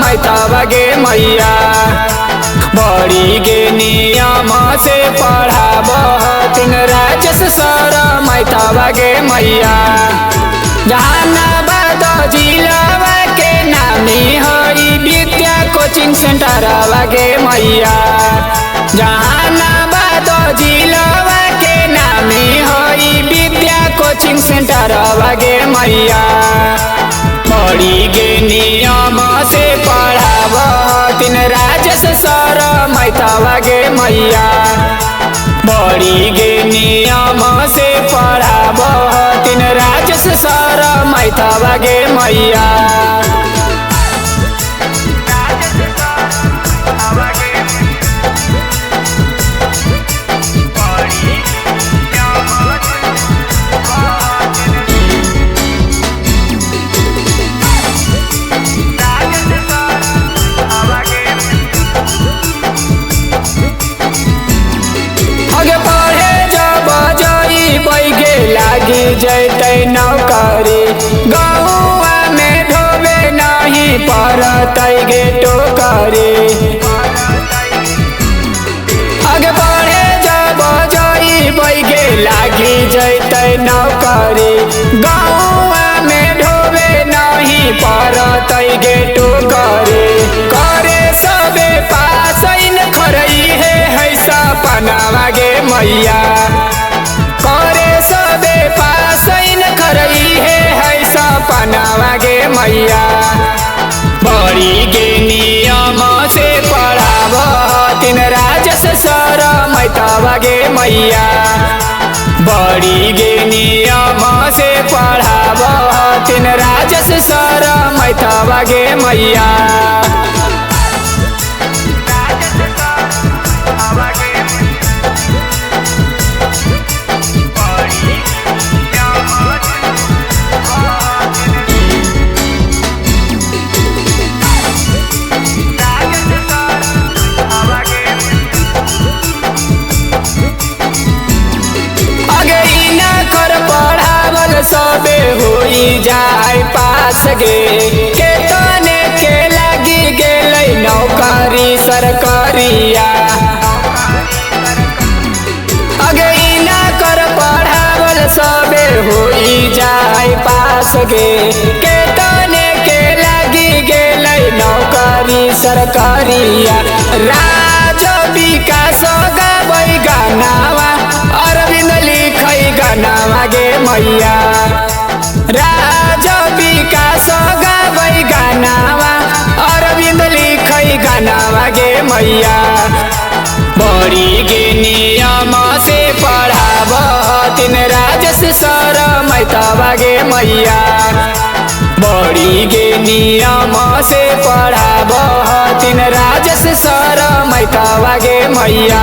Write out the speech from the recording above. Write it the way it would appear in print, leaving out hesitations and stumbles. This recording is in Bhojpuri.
मैथवा गे मैया। बड़ी गे नियम से पढ़ाब तीन राजस सर मैथवा गे मैया। जहानाबाद जिलावा के नामी हई विद्या कोचिंग सेंटर गे मैया। जहानाबाद जिलावा के नामी हई विद्या कोचिंग सेंटर गे मैया। बड़ी गे नियम से पढ़ाब तीन राजस सर मैथवा गे मैया। बड़ी गे नियम से पढ़ाब तीन राजस सर मैथवा गे मैया। लागी जैते नौकरी गौआ में ढोबे नहीं पड़तै गे टोकरी। आगे बढ़े जब जइबै गे लागी जैते नौकरी गौआ में ढोबे नहीं पड़तै गे टोकरी। करे सबे पास इन खरई है सपनावा गे मैया। करे सबे पास इन खरई है सपनावा गे मैया। बड़ी गे नियम से पढ़ाब तीन राजस सर मैथवा गे मैया। बड़ी गे नियम से पढ़ाब तीन राजस सर मैथवा गे मैया। सबे होई जाए पास गे केतने के लगी गेलै नौकरी सरकारिया। अगे इना कर पढ़ावल सबे होई जाए पास गे केतने के लगी गेलै नौकरी सरकारिया। राज विकास गाबै गानावा अरविंद लिखै गानावा गे मैया। राज विकास गाबै गानावा अरविंद लिखै गानावा गे मैया। बड़ी गे नियम से पढ़ाब तीन राजस सर मैथवा गे मैया। बड़ी गे नियम से पढ़ाब तीन राजस सर मैथवा गे मैया।